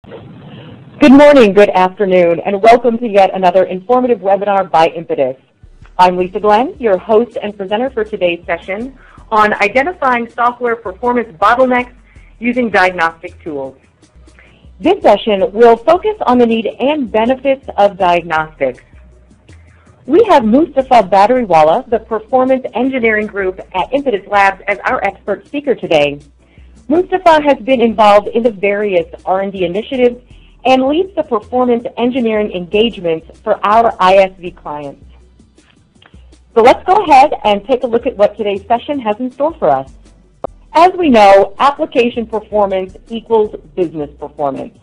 Good morning, good afternoon, and welcome to yet another informative webinar by Impetus. I'm Lisa Glenn, your host and presenter for today's session on identifying software performance bottlenecks using diagnostic tools. This session will focus on the need and benefits of diagnostics. We have Mustafa Badariwala, the Performance Engineering Group at Impetus Labs, as our expert speaker today. Mustafa has been involved in the various R&D initiatives and leads the performance engineering engagements for our ISV clients. So let's go ahead and take a look at what today's session has in store for us. As we know, application performance equals business performance.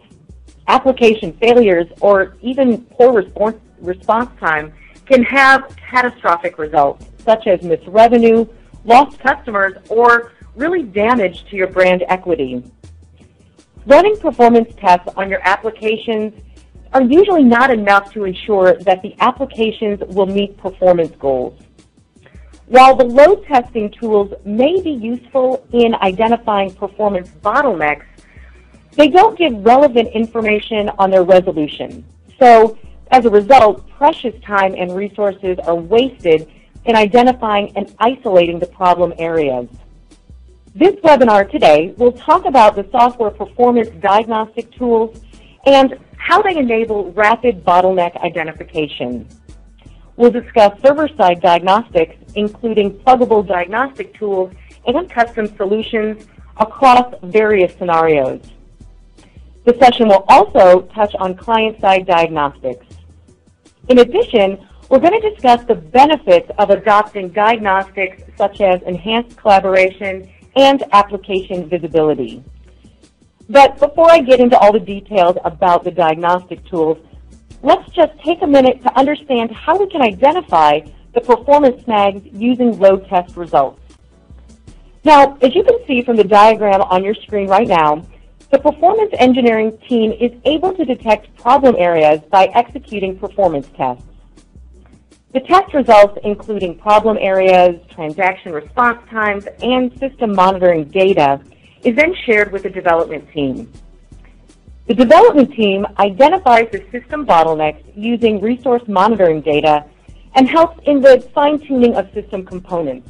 Application failures or even poor response time can have catastrophic results, such as missed revenue, lost customers, or really damage to your brand equity. Running performance tests on your applications are usually not enough to ensure that the applications will meet performance goals. While the load testing tools may be useful in identifying performance bottlenecks, they don't give relevant information on their resolution. So, as a result, precious time and resources are wasted in identifying and isolating the problem areas. This webinar today will talk about the software performance diagnostic tools and how they enable rapid bottleneck identification. We'll discuss server-side diagnostics, including pluggable diagnostic tools and custom solutions across various scenarios. The session will also touch on client-side diagnostics. In addition, we're going to discuss the benefits of adopting diagnostics such as enhanced collaboration and application visibility. But before I get into all the details about the diagnostic tools, let's just take a minute to understand how we can identify the performance snags using load test results. Now, as you can see from the diagram on your screen right now, the performance engineering team is able to detect problem areas by executing performance tests. The test results, including problem areas, transaction response times, and system monitoring data, is then shared with the development team. The development team identifies the system bottlenecks using resource monitoring data and helps in the fine-tuning of system components.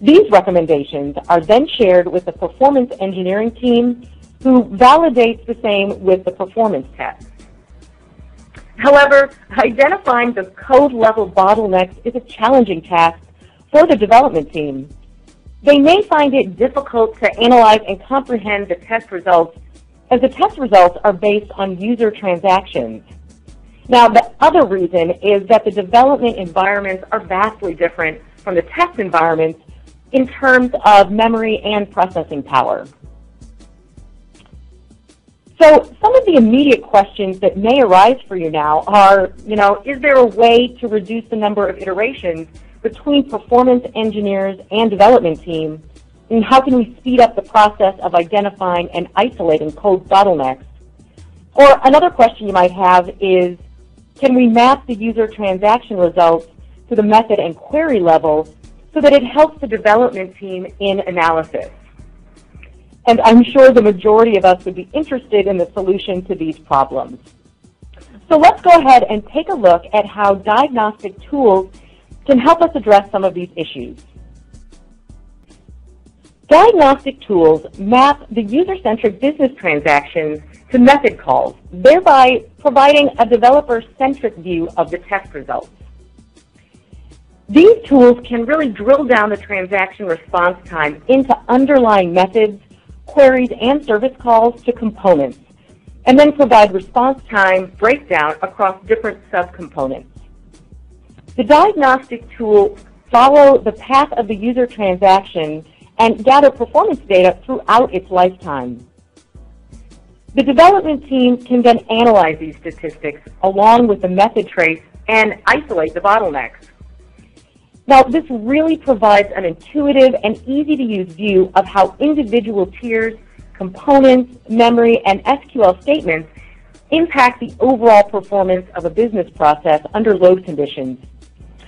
These recommendations are then shared with the performance engineering team, who validates the same with the performance tests. However, identifying the code-level bottlenecks is a challenging task for the development team. They may find it difficult to analyze and comprehend the test results, as the test results are based on user transactions. Now, the other reason is that the development environments are vastly different from the test environments in terms of memory and processing power. So some of the immediate questions that may arise for you now are, is there a way to reduce the number of iterations between performance engineers and development team? And how can we speed up the process of identifying and isolating code bottlenecks? Or another question you might have is, can we map the user transaction results to the method and query level so that it helps the development team in analysis? And I'm sure the majority of us would be interested in the solution to these problems. So let's go ahead and take a look at how diagnostic tools can help us address some of these issues. Diagnostic tools map the user-centric business transactions to method calls, thereby providing a developer-centric view of the test results. These tools can really drill down the transaction response time into underlying methods, queries, and service calls to components, and then provide response time breakdown across different subcomponents. The diagnostic tools follow the path of the user transaction and gather performance data throughout its lifetime. The development team can then analyze these statistics along with the method trace and isolate the bottlenecks. Now, this really provides an intuitive and easy-to-use view of how individual tiers, components, memory, and SQL statements impact the overall performance of a business process under load conditions,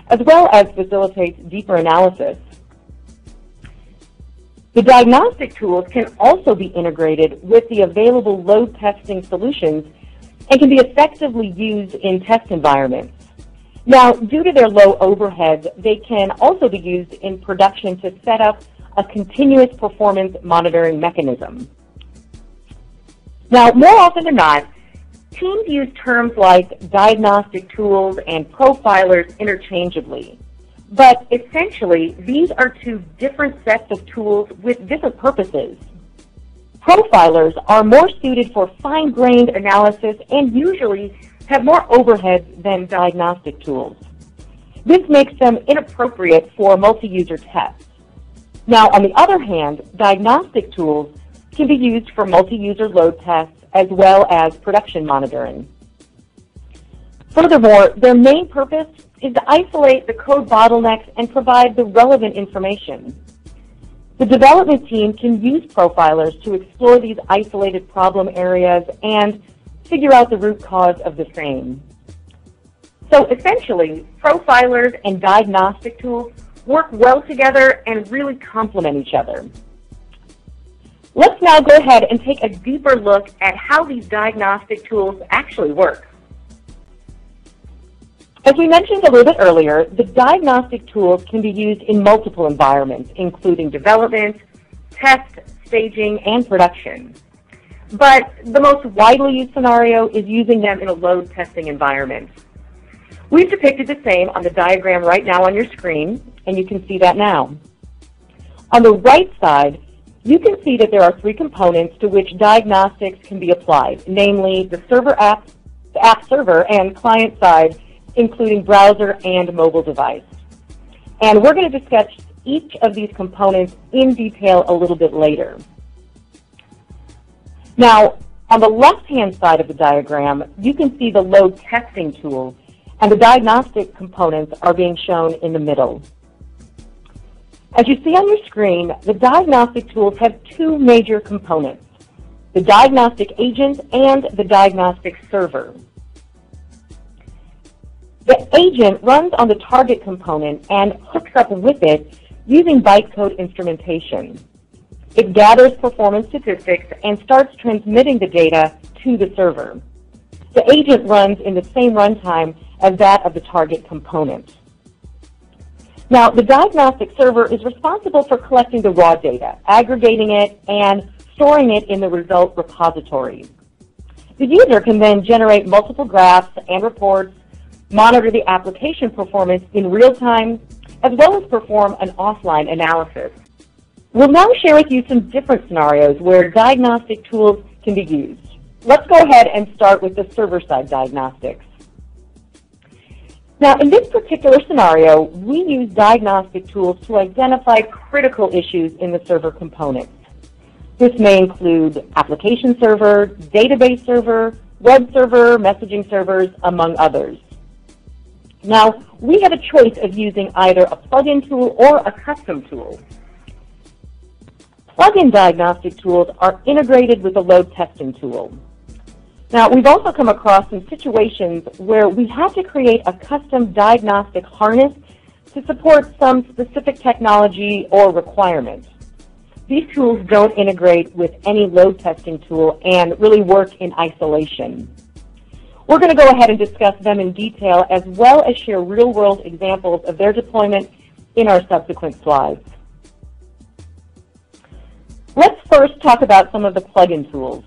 as well as facilitates deeper analysis. The diagnostic tools can also be integrated with the available load testing solutions and can be effectively used in test environments. Now, due to their low overhead, they can also be used in production to set up a continuous performance monitoring mechanism. Now, more often than not, teams use terms like diagnostic tools and profilers interchangeably. But essentially, these are two different sets of tools with different purposes. Profilers are more suited for fine-grained analysis and usually have more overhead than diagnostic tools. This makes them inappropriate for multi-user tests. Now, on the other hand, diagnostic tools can be used for multi-user load tests as well as production monitoring. Furthermore, their main purpose is to isolate the code bottlenecks and provide the relevant information. The development team can use profilers to explore these isolated problem areas and figure out the root cause of the same. So essentially, profilers and diagnostic tools work well together and really complement each other. Let's now go ahead and take a deeper look at how these diagnostic tools actually work. As we mentioned a little bit earlier, the diagnostic tools can be used in multiple environments, including development, test, staging, and production. But the most widely used scenario is using them in a load testing environment. We've depicted the same on the diagram right now on your screen, and you can see that now. On the right side, you can see that there are three components to which diagnostics can be applied, namely the server app, the app server, and client side, including browser and mobile device. And we're going to discuss each of these components in detail a little bit later. Now, on the left-hand side of the diagram, you can see the load testing tool, and the diagnostic components are being shown in the middle. As you see on your screen, the diagnostic tools have two major components, the diagnostic agent and the diagnostic server. The agent runs on the target component and hooks up with it using bytecode instrumentation. It gathers performance statistics and starts transmitting the data to the server. The agent runs in the same runtime as that of the target component. Now, the diagnostic server is responsible for collecting the raw data, aggregating it, and storing it in the result repository. The user can then generate multiple graphs and reports, monitor the application performance in real time, as well as perform an offline analysis. We'll now share with you some different scenarios where diagnostic tools can be used. Let's go ahead and start with the server-side diagnostics. Now, in this particular scenario, we use diagnostic tools to identify critical issues in the server components. This may include application server, database server, web server, messaging servers, among others. Now, we have a choice of using either a plug-in tool or a custom tool. Plug-in diagnostic tools are integrated with a load testing tool. Now, we've also come across some situations where we have to create a custom diagnostic harness to support some specific technology or requirement. These tools don't integrate with any load testing tool and really work in isolation. We're going to go ahead and discuss them in detail as well as share real-world examples of their deployment in our subsequent slides. Let's first talk about some of the plug-in tools.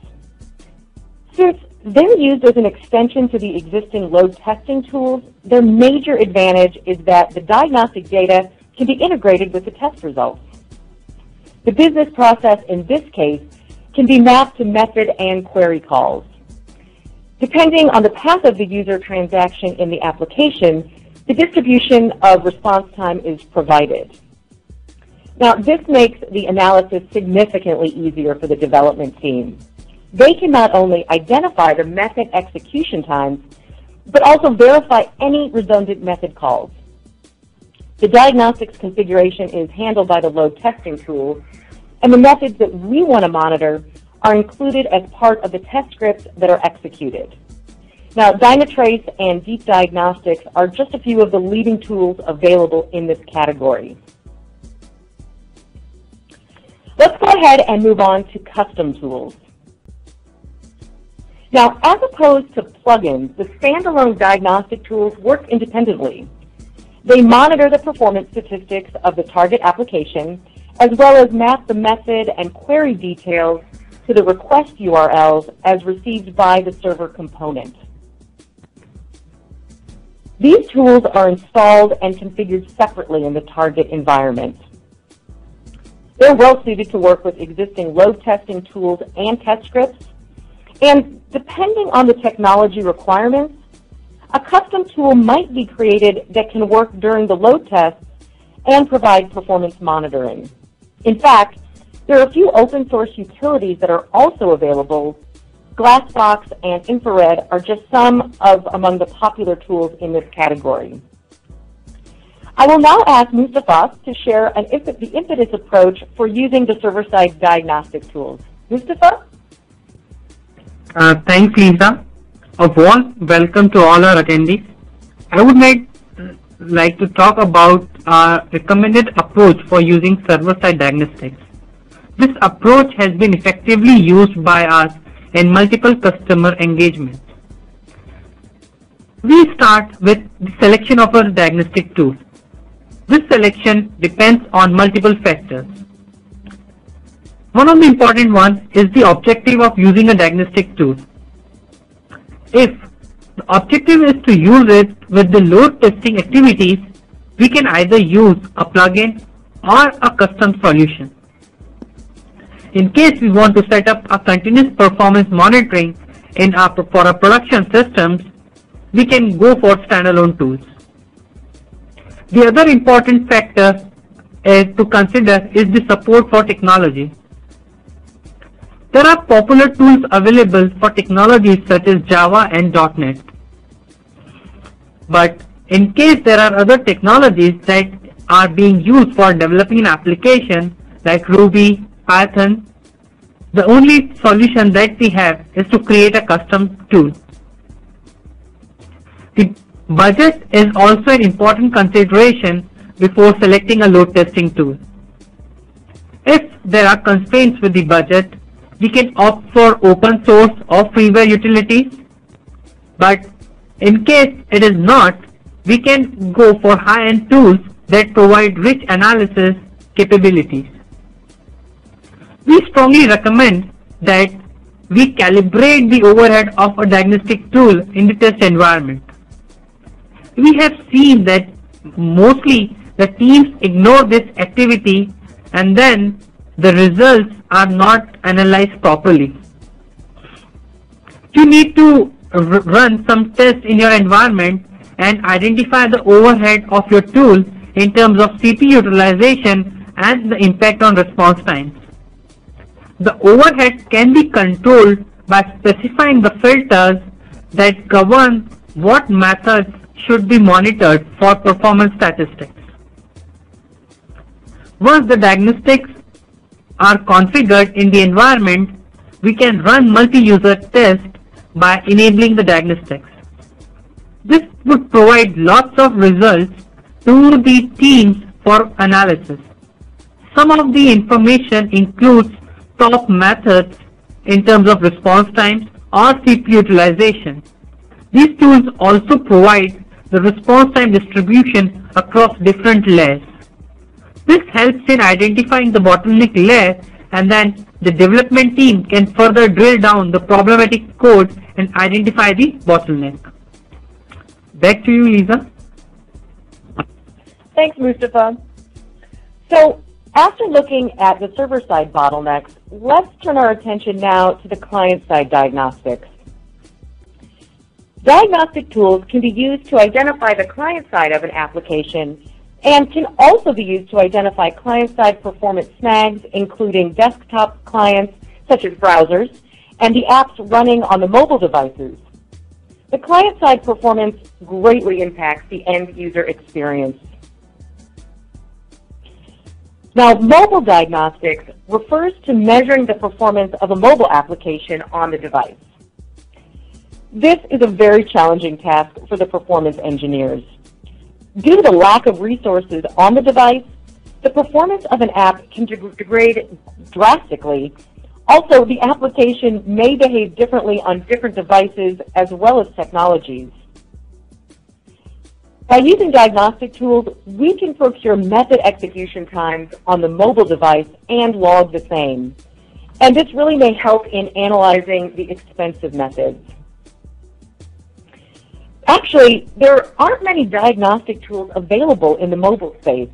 Since they're used as an extension to the existing load testing tools, their major advantage is that the diagnostic data can be integrated with the test results. The business process in this case can be mapped to method and query calls. Depending on the path of the user transaction in the application, the distribution of response time is provided. Now, this makes the analysis significantly easier for the development team. They can not only identify the method execution times, but also verify any redundant method calls. The diagnostics configuration is handled by the load testing tool, and the methods that we want to monitor are included as part of the test scripts that are executed. Now, Dynatrace and Deep Diagnostics are just a few of the leading tools available in this category. Let's go ahead and move on to custom tools. Now, as opposed to plugins, the standalone diagnostic tools work independently. They monitor the performance statistics of the target application, as well as map the method and query details to the request URLs as received by the server component. These tools are installed and configured separately in the target environment. They're well suited to work with existing load testing tools and test scripts, and depending on the technology requirements, a custom tool might be created that can work during the load tests and provide performance monitoring. In fact, there are a few open source utilities that are also available. Glassbox and Infrared are just some among the popular tools in this category. I will now ask Mustafa to share the Impetus approach for using the server-side diagnostic tools. Mustafa? Thanks, Lisa. A warm welcome to all our attendees. I would like to talk about our recommended approach for using server-side diagnostics. This approach has been effectively used by us in multiple customer engagements. We start with the selection of our diagnostic tool. This selection depends on multiple factors. One of the important ones is the objective of using a diagnostic tool. If the objective is to use it with the load testing activities, we can either use a plugin or a custom solution. In case we want to set up a continuous performance monitoring for our production systems, we can go for standalone tools. The other important factor to consider is the support for technology. There are popular tools available for technologies such as Java and .NET. But in case there are other technologies that are being used for developing an application like Ruby, Python, the only solution that we have is to create a custom tool. The budget is also an important consideration before selecting a load testing tool. If there are constraints with the budget, we can opt for open source or freeware utilities, but in case it is not, we can go for high-end tools that provide rich analysis capabilities. We strongly recommend that we calibrate the overhead of a diagnostic tool in the test environment. We have seen that mostly the teams ignore this activity and then the results are not analyzed properly. You need to run some tests in your environment and identify the overhead of your tool in terms of CPU utilization and the impact on response times. The overhead can be controlled by specifying the filters that govern what methods should be monitored for performance statistics. Once the diagnostics are configured in the environment, we can run multi-user tests by enabling the diagnostics. This would provide lots of results to the teams for analysis. Some of the information includes top methods in terms of response times or CPU utilization. These tools also provide the response time distribution across different layers. This helps in identifying the bottleneck layer, and then the development team can further drill down the problematic code and identify the bottleneck. Back to you, Lisa. Thanks, Mustafa. So, after looking at the server-side bottlenecks, let's turn our attention now to the client-side diagnostics. Diagnostic tools can be used to identify the client side of an application and can also be used to identify client-side performance snags, including desktop clients such as browsers and the apps running on the mobile devices. The client-side performance greatly impacts the end-user experience. Now, mobile diagnostics refers to measuring the performance of a mobile application on the device. This is a very challenging task for the performance engineers. Due to the lack of resources on the device, the performance of an app can degrade drastically. Also, the application may behave differently on different devices as well as technologies. By using diagnostic tools, we can procure method execution times on the mobile device and log the same. And this really may help in analyzing the expensive methods. Actually, there aren't many diagnostic tools available in the mobile space.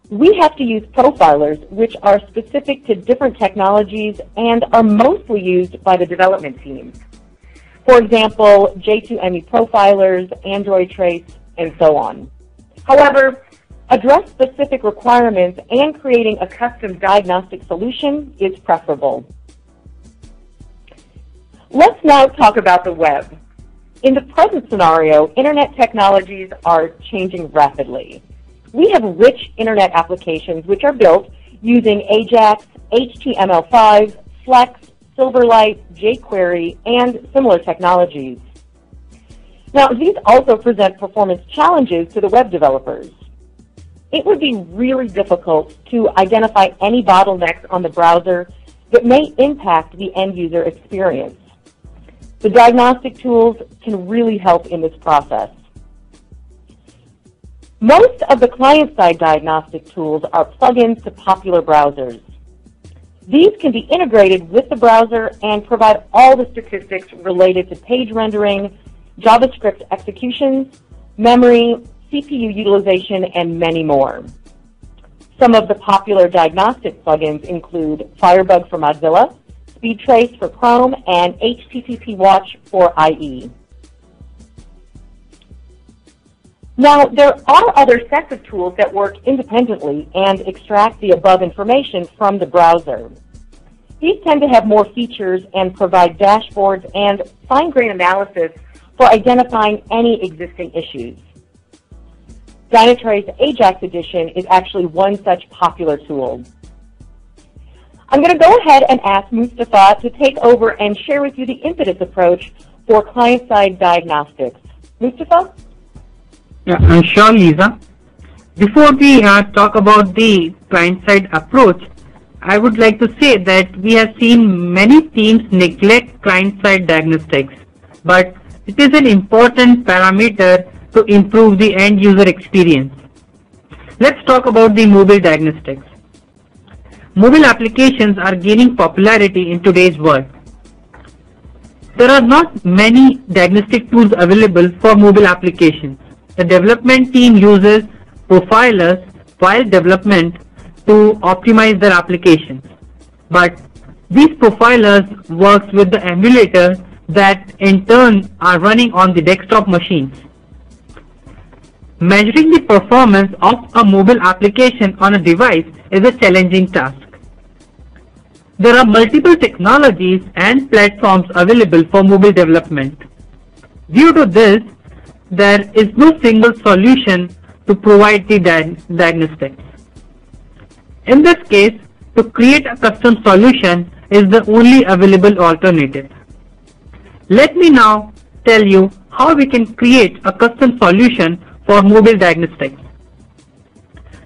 We have to use profilers, which are specific to different technologies and are mostly used by the development teams. For example, J2ME profilers, Android Trace, and so on. However, address specific requirements and creating a custom diagnostic solution is preferable. Let's now talk about the web. In the present scenario, Internet technologies are changing rapidly. We have rich Internet applications which are built using AJAX, HTML5, Flex, Silverlight, jQuery, and similar technologies. Now, these also present performance challenges to the web developers. It would be really difficult to identify any bottlenecks on the browser that may impact the end-user experience. The diagnostic tools can really help in this process. Most of the client-side diagnostic tools are plugins to popular browsers. These can be integrated with the browser and provide all the statistics related to page rendering, JavaScript executions, memory, CPU utilization, and many more. Some of the popular diagnostic plugins include Firebug for Mozilla, SpeedTrace for Chrome, and HTTP Watch for IE. Now, there are other sets of tools that work independently and extract the above information from the browser. These tend to have more features and provide dashboards and fine-grained analysis for identifying any existing issues. Dynatrace AJAX Edition is actually one such popular tool. I'm going to go ahead and ask Mustafa to take over and share with you the Impetus approach for client-side diagnostics. Mustafa? Yeah, sure, Lisa. Before we talk about the client-side approach, I would like to say that we have seen many teams neglect client-side diagnostics, but it is an important parameter to improve the end-user experience. Let's talk about the mobile diagnostics. Mobile applications are gaining popularity in today's world. There are not many diagnostic tools available for mobile applications. The development team uses profilers while development to optimize their applications. But these profilers work with the emulator that in turn are running on the desktop machines. Measuring the performance of a mobile application on a device is a challenging task. There are multiple technologies and platforms available for mobile development. Due to this, there is no single solution to provide the diagnostics. In this case, to create a custom solution is the only available alternative. Let me now tell you how we can create a custom solution for mobile diagnostics.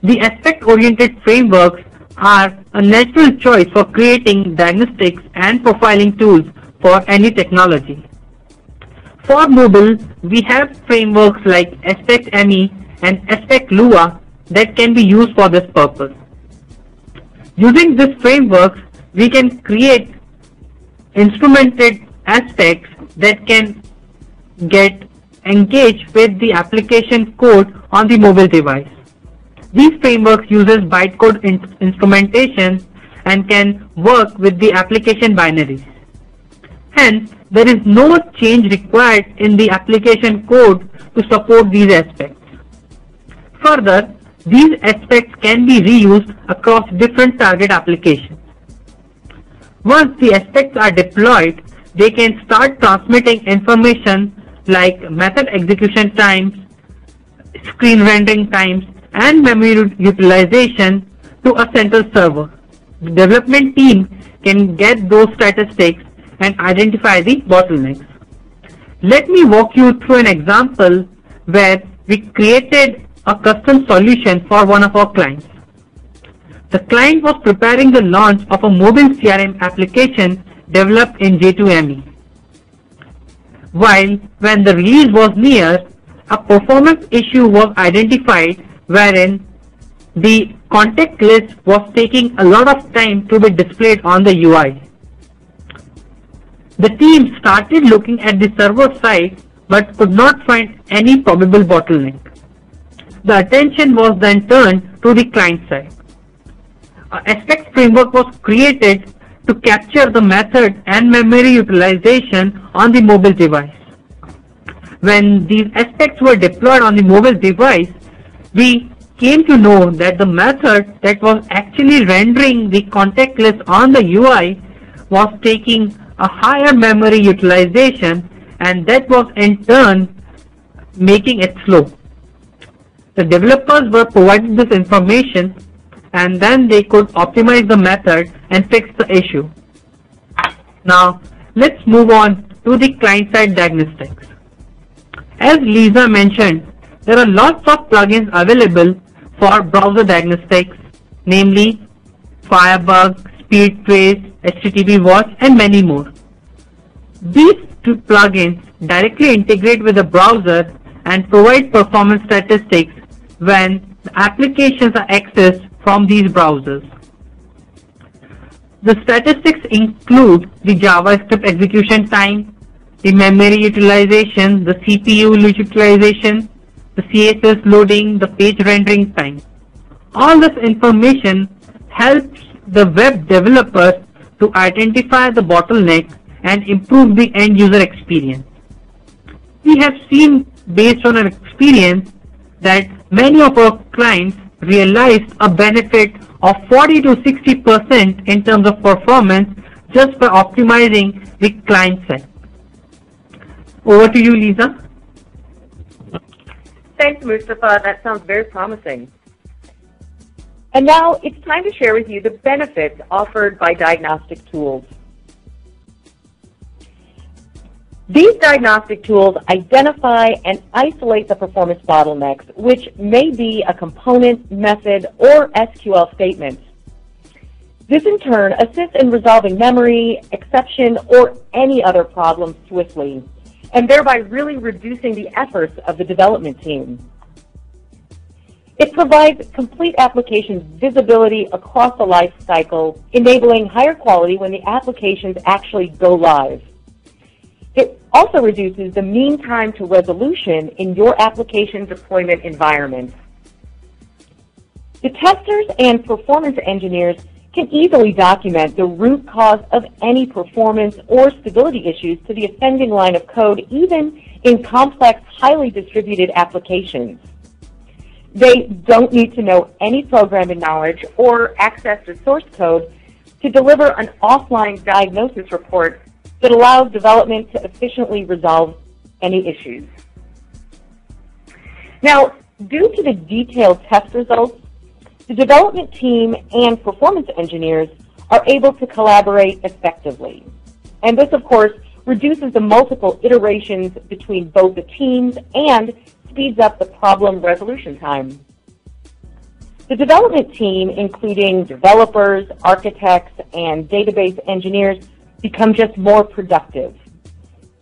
The aspect-oriented frameworks are a natural choice for creating diagnostics and profiling tools for any technology. For mobile, we have frameworks like AspectME and AspectLua that can be used for this purpose. Using these frameworks, we can create instrumented aspects that can get engaged with the application code on the mobile device. These frameworks uses bytecode instrumentation and can work with the application binaries. Hence, there is no change required in the application code to support these aspects. Further, these aspects can be reused across different target applications. Once the aspects are deployed, they can start transmitting information like method execution times, screen rendering times, and memory utilization to a central server. The development team can get those statistics and identify the bottlenecks. Let me walk you through an example where we created a custom solution for one of our clients. the client was preparing the launch of a mobile CRM application developed in J2ME. While when the release was near, a performance issue was identified wherein the contact list was taking a lot of time to be displayed on the UI. The team started looking at the server side but could not find any probable bottleneck. The attention was then turned to the client side. An aspect framework was created to capture the method and memory utilization on the mobile device. When these aspects were deployed on the mobile device, we came to know that the method that was actually rendering the contact list on the UI was taking a higher memory utilization, and that was in turn making it slow. The developers were provided this information, and then they could optimize the method and fix the issue. Now, let's move on to the client-side diagnostics. As Lisa mentioned, there are lots of plugins available for browser diagnostics, namely Firebug, SpeedTrace, HTTP Watch, and many more. These two plugins directly integrate with the browser and provide performance statistics when the applications are accessed from these browsers. The statistics include the JavaScript execution time, the memory utilization, the CPU utilization, the CSS loading, the page rendering time. All this information helps the web developers to identify the bottleneck and improve the end user experience. We have seen, based on our experience, that many of our clients realized a benefit of 40 to 60% in terms of performance just by optimizing the client side. Over to you, Lisa. Thanks, Mustafa. That sounds very promising. And now it's time to share with you the benefits offered by diagnostic tools. These diagnostic tools identify and isolate the performance bottlenecks, which may be a component, method, or SQL statement. This in turn assists in resolving memory, exception, or any other problem swiftly, and thereby really reducing the efforts of the development team. It provides complete application visibility across the life cycle, enabling higher quality when the applications actually go live. It also reduces the mean time to resolution in your application deployment environment. The testers and performance engineers can easily document the root cause of any performance or stability issues to the offending line of code, even in complex, highly distributed applications. They don't need to know any programming knowledge or access to source code to deliver an offline diagnosis report that allows development to efficiently resolve any issues. Now, due to the detailed test results, the development team and performance engineers are able to collaborate effectively. And this, of course, reduces the multiple iterations between both the teams and speeds up the problem resolution time. The development team, including developers, architects, and database engineers, become just more productive.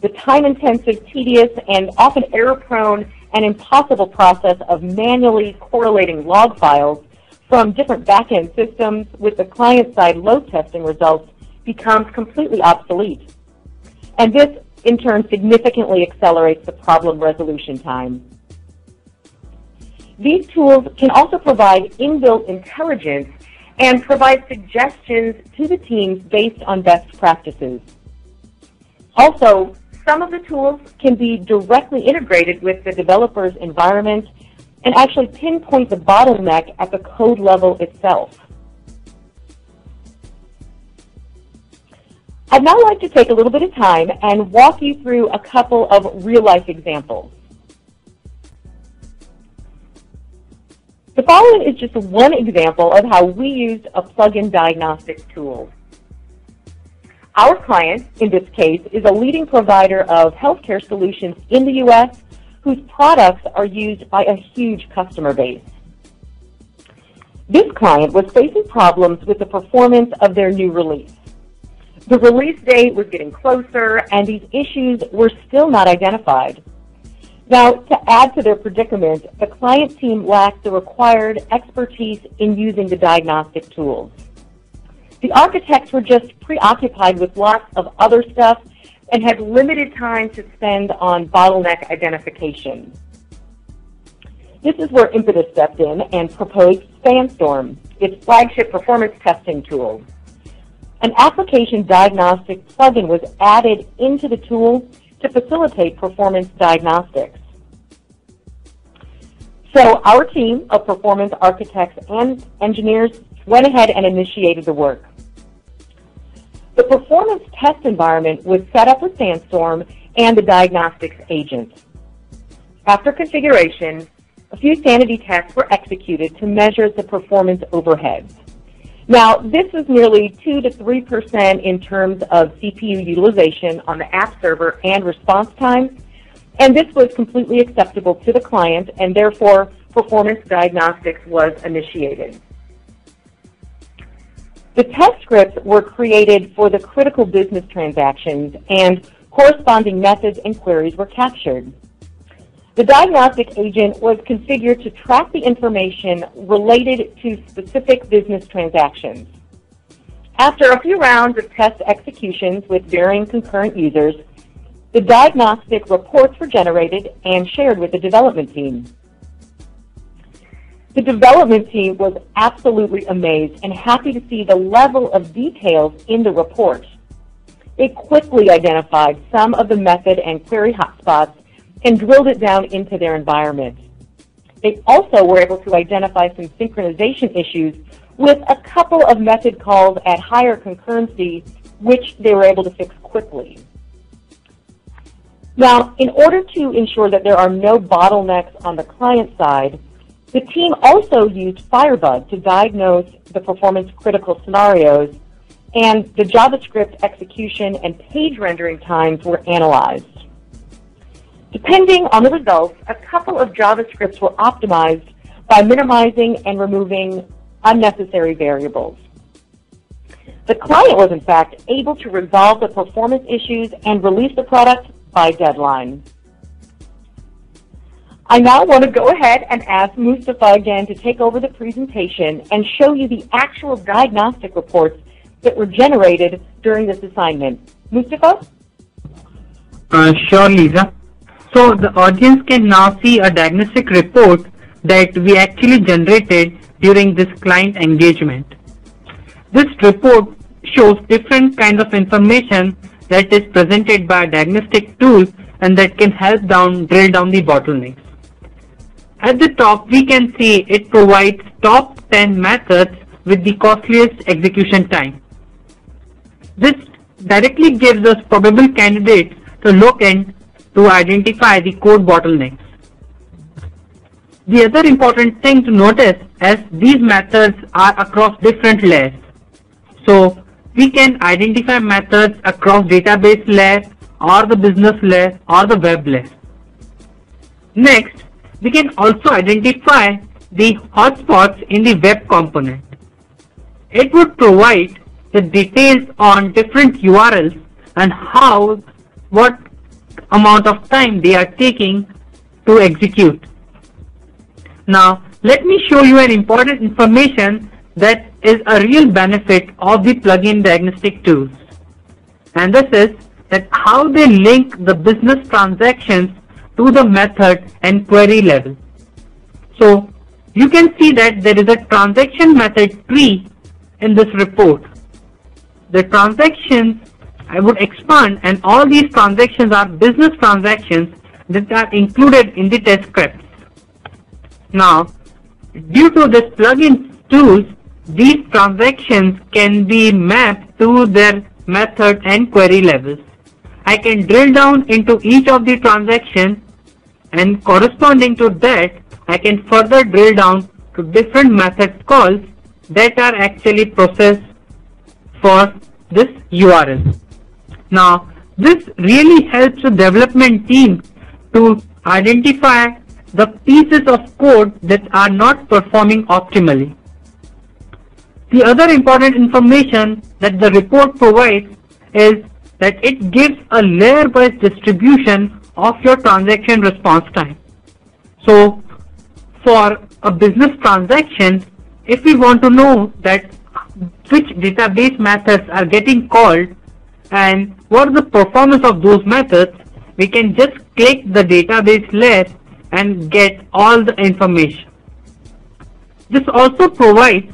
The time-intensive, tedious, and often error-prone and impossible process of manually correlating log files from different back-end systems with the client-side load testing results becomes completely obsolete. And this, in turn, significantly accelerates the problem resolution time. These tools can also provide inbuilt intelligence and provide suggestions to the teams based on best practices. Also, some of the tools can be directly integrated with the developer's environment and actually pinpoint the bottleneck at the code level itself. I'd now like to take a little bit of time and walk you through a couple of real-life examples. The following is just one example of how we used a plug-in diagnostic tool. Our client, in this case, is a leading provider of healthcare solutions in the U.S. whose products are used by a huge customer base. This client was facing problems with the performance of their new release. The release date was getting closer, and these issues were still not identified. Now, to add to their predicament, the client team lacked the required expertise in using the diagnostic tools. The architects were just preoccupied with lots of other stuff and had limited time to spend on bottleneck identification. This is where Impetus stepped in and proposed Sandstorm, its flagship performance testing tool. An application diagnostic plugin was added into the tool to facilitate performance diagnostics. So our team of performance architects and engineers went ahead and initiated the work. The performance test environment was set up with Sandstorm and the diagnostics agent. After configuration, a few sanity tests were executed to measure the performance overheads. Now, this is nearly 2 to 3% in terms of CPU utilization on the app server and response time, and this was completely acceptable to the client, and therefore performance diagnostics was initiated. The test scripts were created for the critical business transactions, and corresponding methods and queries were captured. The diagnostic agent was configured to track the information related to specific business transactions. After a few rounds of test executions with varying concurrent users, the diagnostic reports were generated and shared with the development team. The development team was absolutely amazed and happy to see the level of details in the report. They quickly identified some of the method and query hotspots and drilled it down into their environment. They also were able to identify some synchronization issues with a couple of method calls at higher concurrency, which they were able to fix quickly. Now, in order to ensure that there are no bottlenecks on the client side, the team also used Firebug to diagnose the performance critical scenarios, and the JavaScript execution and page rendering times were analyzed. Depending on the results, a couple of JavaScripts were optimized by minimizing and removing unnecessary variables. The client was, in fact, able to resolve the performance issues and release the product by deadline. I now want to go ahead and ask Mustafa again to take over the presentation and show you the actual diagnostic reports that were generated during this assignment. Mustafa? Sure, Lisa. So the audience can now see a diagnostic report that we actually generated during this client engagement. This report shows different kinds of information that is presented by a diagnostic tool and that can help drill down the bottlenecks. At the top, we can see it provides top 10 methods with the costliest execution time. This directly gives us probable candidates to look in to identify the code bottlenecks. The other important thing to notice is these methods are across different layers. So we can identify methods across database layer or the business layer or the web layer. Next, we can also identify the hotspots in the web component. It would provide the details on different URLs and what amount of time they are taking to execute. Now, let me show you an important information that is a real benefit of the plugin diagnostic tools. And this is that how they link the business transactions to the method and query level. So you can see that there is a transaction method tree in this report. The transactions I would expand, and all these transactions are business transactions that are included in the test scripts. Now, due to this plugin tools, these transactions can be mapped to their method and query levels. I can drill down into each of the transactions, and corresponding to that, I can further drill down to different method calls that are actually processed for this URL. Now, this really helps the development team to identify the pieces of code that are not performing optimally. The other important information that the report provides is that it gives a layer-wise distribution of your transaction response time. So for a business transaction, if we want to know that which database methods are getting called and what is the performance of those methods, we can just click the database layer and get all the information. This also provides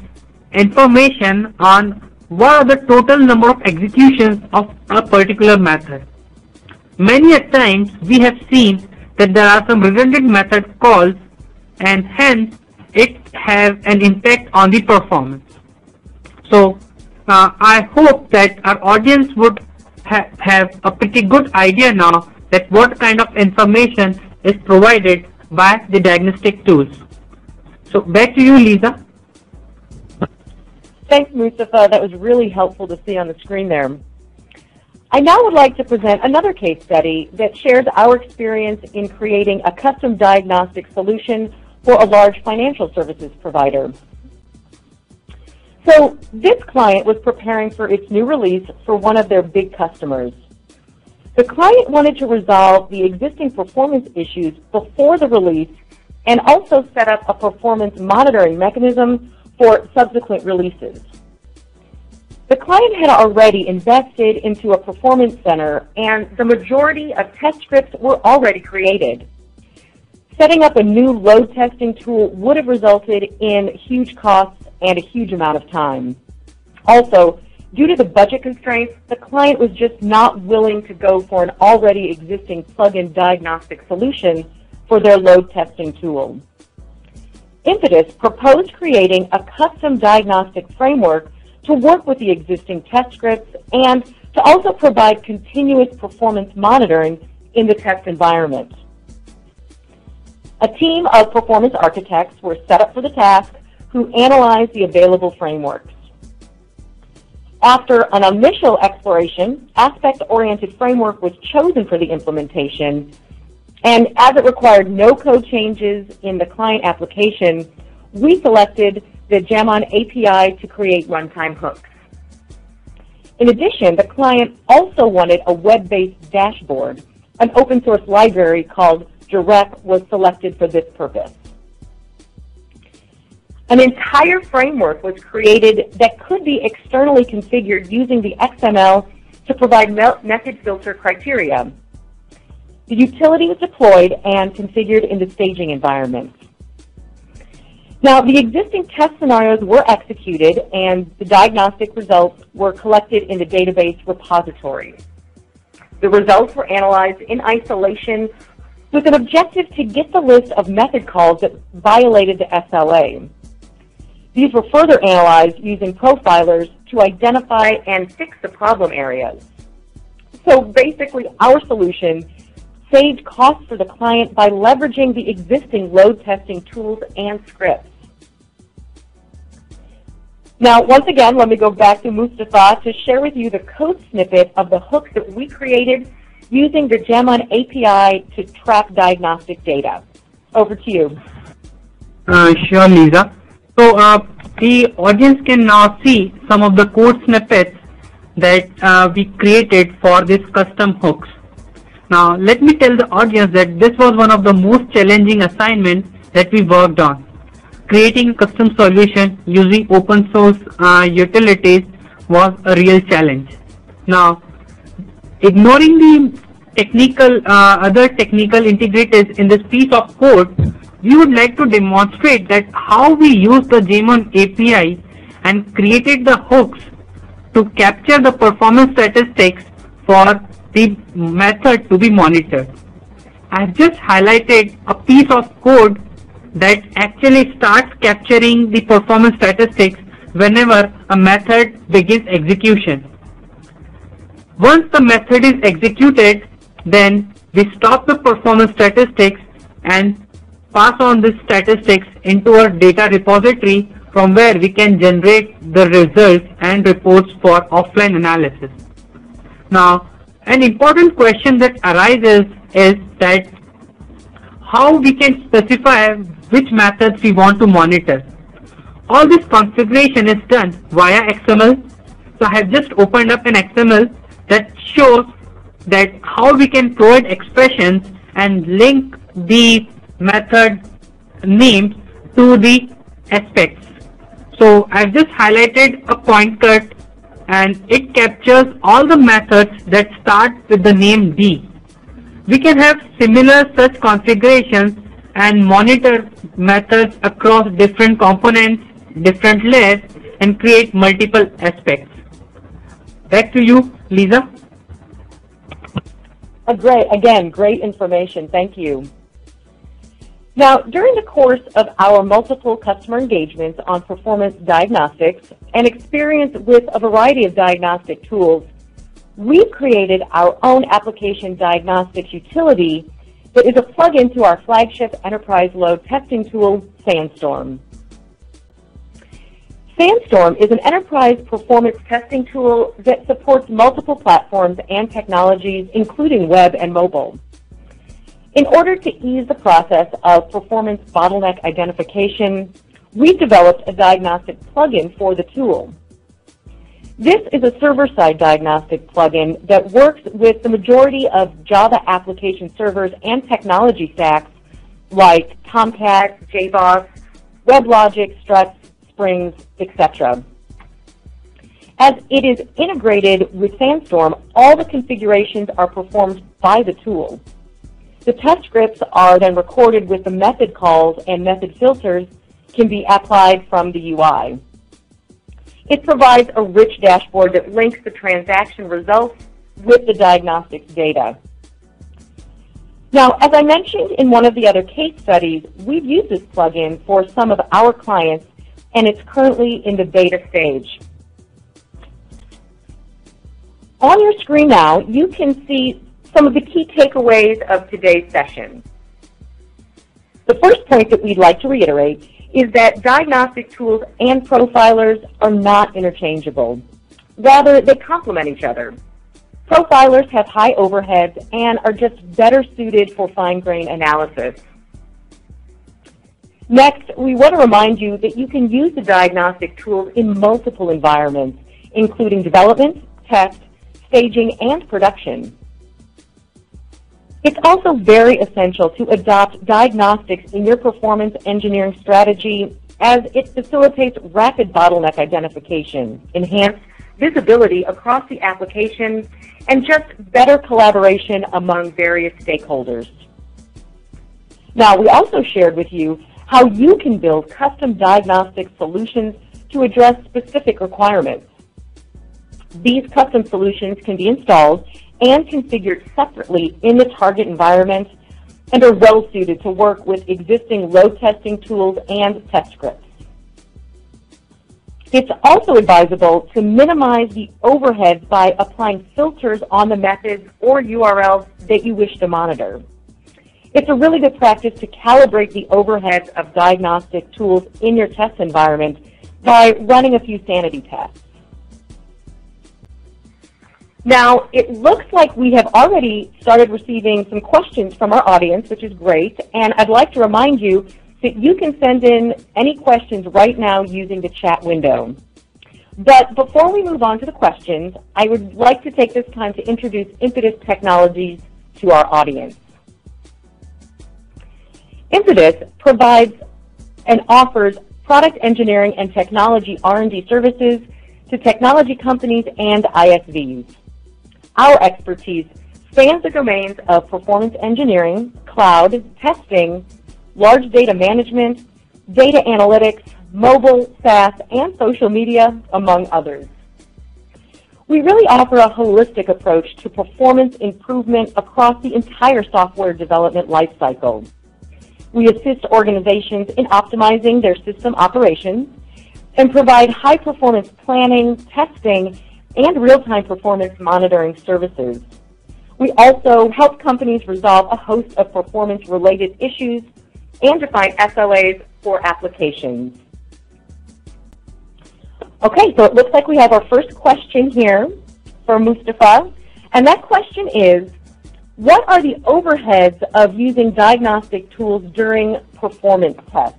information on what are the total number of executions of a particular method. Many a times we have seen that there are some redundant method calls and hence it has an impact on the performance. So I hope that our audience would have a pretty good idea now that what kind of information is provided by the diagnostic tools. So back to you, Lisa. Thanks, Mustafa. That was really helpful to see on the screen there. I now would like to present another case study that shares our experience in creating a custom diagnostic solution for a large financial services provider. So this client was preparing for its new release for one of their big customers. The client wanted to resolve the existing performance issues before the release and also set up a performance monitoring mechanism for subsequent releases. The client had already invested into a performance center and the majority of test scripts were already created. Setting up a new load testing tool would have resulted in huge costs and a huge amount of time. Also, due to the budget constraints, the client was just not willing to go for an already existing plug-in diagnostic solution for their load testing tool. Impetus proposed creating a custom diagnostic framework to work with the existing test scripts and to also provide continuous performance monitoring in the test environment. A team of performance architects were set up for the task who analyzed the available frameworks. After an initial exploration, aspect-oriented framework was chosen for the implementation, and as it required no code changes in the client application, we selected the Jamon API to create runtime hooks. In addition, the client also wanted a web-based dashboard. An open source library called Direct was selected for this purpose. An entire framework was created that could be externally configured using the XML to provide method filter criteria. The utility was deployed and configured in the staging environment. Now, the existing test scenarios were executed and the diagnostic results were collected in the database repository. The results were analyzed in isolation with an objective to get the list of method calls that violated the SLA. These were further analyzed using profilers to identify and fix the problem areas. So basically, our solution saved costs for the client by leveraging the existing load testing tools and scripts. Now, once again, let me go back to Mustafa to share with you the code snippet of the hooks that we created using the Jamon API to track diagnostic data. Over to you. Sure, Lisa. So the audience can now see some of the code snippets that we created for this custom hooks. Now, let me tell the audience that this was one of the most challenging assignments that we worked on. Creating a custom solution using open source utilities was a real challenge. Now, ignoring the other technical integrators in this piece of code, we would like to demonstrate that how we use the Jamon API and created the hooks to capture the performance statistics for the method to be monitored. I have just highlighted a piece of code that actually starts capturing the performance statistics whenever a method begins execution. Once the method is executed, then we stop the performance statistics and pass on the statistics into our data repository from where we can generate the results and reports for offline analysis. Now, an important question that arises is that how we can specify which methods we want to monitor. all this configuration is done via XML. So I have just opened up an XML that shows that how we can provide expressions and link the method names to the aspects. So I've just highlighted a point cut and it captures all the methods that start with the name D. We can have similar such configurations and monitor methods across different components, different layers, and create multiple aspects. Back to you, Lisa. Great information. Thank you. Now, during the course of our multiple customer engagements on performance diagnostics and experience with a variety of diagnostic tools, we've created our own application diagnostics utility that is a plug-in to our flagship enterprise load testing tool, Sandstorm. Sandstorm is an enterprise performance testing tool that supports multiple platforms and technologies, including web and mobile. In order to ease the process of performance bottleneck identification, we've developed a diagnostic plugin for the tool. This is a server-side diagnostic plugin that works with the majority of Java application servers and technology stacks like Tomcat, JBoss, WebLogic, Struts, Springs, etc. As it is integrated with Sandstorm, all the configurations are performed by the tool. The test scripts are then recorded with the method calls, and method filters can be applied from the UI. It provides a rich dashboard that links the transaction results with the diagnostics data. Now, as I mentioned in one of the other case studies, we've used this plugin for some of our clients, and it's currently in the beta stage. On your screen now, you can see some of the key takeaways of today's session. The first point that we'd like to reiterate is that diagnostic tools and profilers are not interchangeable. Rather, they complement each other. Profilers have high overheads and are just better suited for fine-grained analysis. Next, we want to remind you that you can use the diagnostic tools in multiple environments, including development, test, staging, and production. It's also very essential to adopt diagnostics in your performance engineering strategy, as it facilitates rapid bottleneck identification, enhanced visibility across the application, and just better collaboration among various stakeholders. Now, we also shared with you how you can build custom diagnostic solutions to address specific requirements. These custom solutions can be installed and configured separately in the target environment and are well suited to work with existing load testing tools and test scripts. It's also advisable to minimize the overhead by applying filters on the methods or URLs that you wish to monitor. It's a really good practice to calibrate the overheads of diagnostic tools in your test environment by running a few sanity tests. Now, it looks like we have already started receiving some questions from our audience, which is great, and I'd like to remind you that you can send in any questions right now using the chat window. But before we move on to the questions, I would like to take this time to introduce Impetus Technologies to our audience. Impetus provides and offers product engineering and technology R&D services to technology companies and ISVs. Our expertise spans the domains of performance engineering, cloud, testing, large data management, data analytics, mobile, SaaS, and social media, among others. We really offer a holistic approach to performance improvement across the entire software development lifecycle. We assist organizations in optimizing their system operations and provide high-performance planning, testing, and real-time performance monitoring services. We also help companies resolve a host of performance-related issues and define SLAs for applications. Okay, so it looks like we have our first question here from Mustafa, and that question is, what are the overheads of using diagnostic tools during performance tests?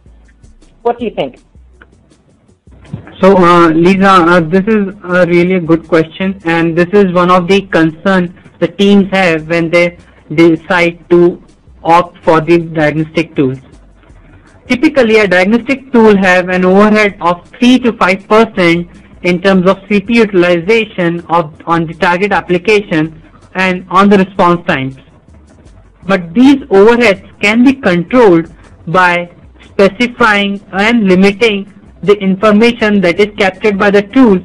What do you think? So, Lisa, this is really a good question, and this is one of the concerns the teams have when they decide to opt for the diagnostic tools. Typically, a diagnostic tool have an overhead of 3 to 5% in terms of CPU utilization on the target application and on the response times. But these overheads can be controlled by specifying and limiting the information that is captured by the tool,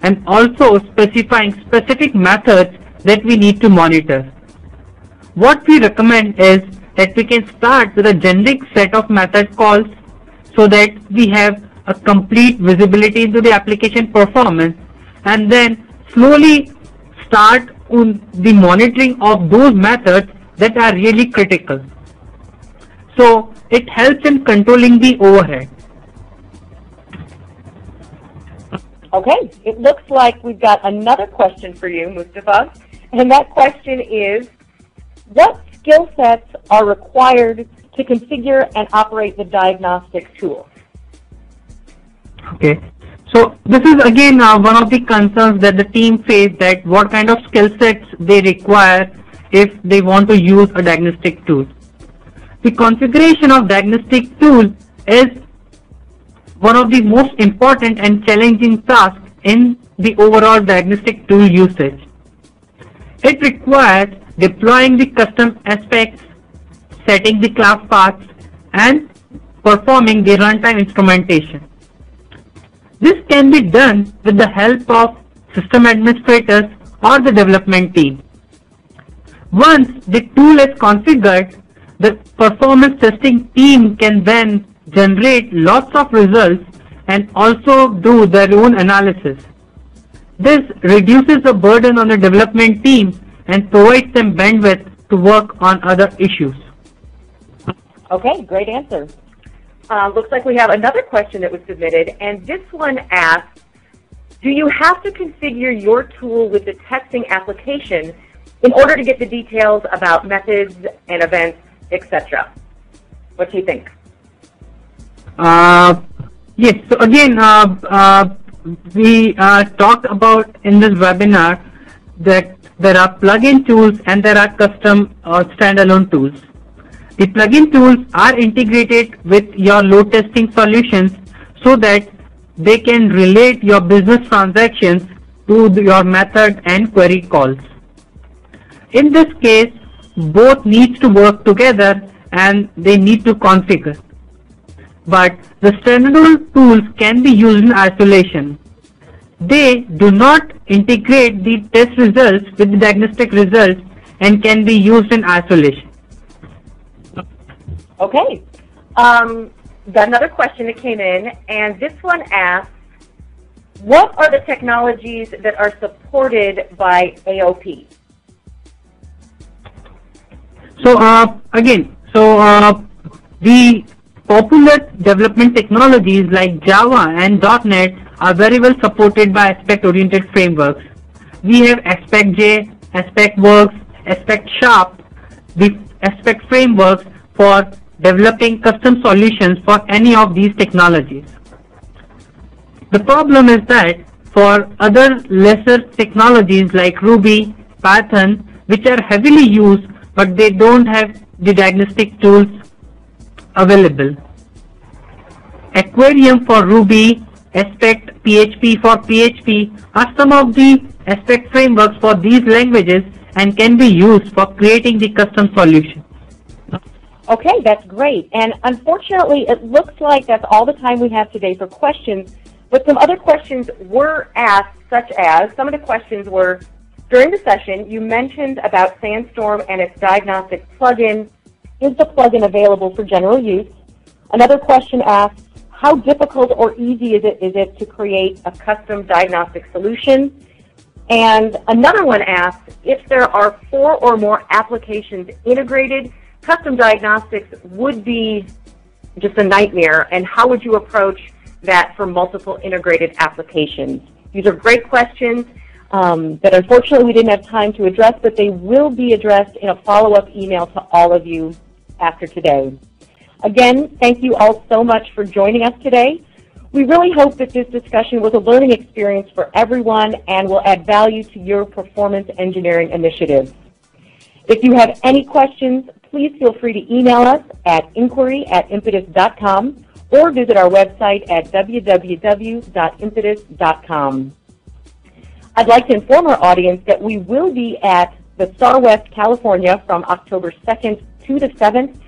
and also specifying specific methods that we need to monitor. What we recommend is that we can start with a generic set of method calls so that we have a complete visibility into the application performance, and then slowly start on the monitoring of those methods that are really critical. So it helps in controlling the overhead. Okay, it looks like we've got another question for you, Mustafa, and that question is, what skill sets are required to configure and operate the diagnostic tool? Okay, so this is again one of the concerns that the team face, that what kind of skill sets they require if they want to use a diagnostic tool. The configuration of diagnostic tool is one of the most important and challenging tasks in the overall diagnostic tool usage. It requires deploying the custom aspects, setting the class paths, and performing the runtime instrumentation. This can be done with the help of system administrators or the development team. Once the tool is configured, the performance testing team can then generate lots of results and also do their own analysis. This reduces the burden on the development team and provides them bandwidth to work on other issues. Okay, great answer. Looks like we have another question that was submitted, and this one asks, do you have to configure your tool with the testing application in order to get the details about methods and events, etc.? What do you think? Yes, so again, we talked about in this webinar that there are plugin tools and there are custom standalone tools. The plugin tools are integrated with your load testing solutions so that they can relate your business transactions to your method and query calls. In this case, both need to work together and they need to configure. But the standalone tools can be used in isolation. They do not integrate the test results with the diagnostic results and can be used in isolation. Okay. Got another question that came in, and this one asks, what are the technologies that are supported by AOP? So the popular development technologies like Java and .NET are very well supported by aspect-oriented frameworks. We have AspectJ, AspectWorks, AspectSharp, the Aspect frameworks for developing custom solutions for any of these technologies. The problem is that for other lesser technologies like Ruby, Python, which are heavily used but they don't have the diagnostic tools available. Aquarium for Ruby, Aspect PHP for PHP are some of the Aspect frameworks for these languages and can be used for creating the custom solution. Okay, that's great. And unfortunately, it looks like that's all the time we have today for questions. But some other questions were asked, such as, some of the questions were, during the session, you mentioned about Sandstorm and its diagnostic plugin. Is the plugin available for general use? Another question asks, how difficult or easy is it to create a custom diagnostic solution? And another one asks, if there are 4 or more applications integrated, custom diagnostics would be just a nightmare, and how would you approach that for multiple integrated applications? These are great questions that unfortunately we didn't have time to address, but they will be addressed in a follow-up email to all of you after today. Again, thank you all so much for joining us today. We really hope that this discussion was a learning experience for everyone and will add value to your performance engineering initiatives. If you have any questions, please feel free to email us at inquiry@impetus.com or visit our website at www.impetus.com. I'd like to inform our audience that we will be at the Star West, California from October 2nd to the 7th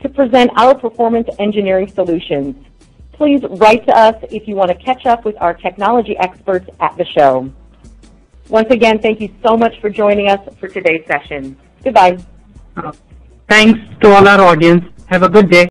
to present our performance engineering solutions. Please write to us if you want to catch up with our technology experts at the show. Once again, thank you so much for joining us for today's session. Goodbye. Thanks to all our audience. Have a good day.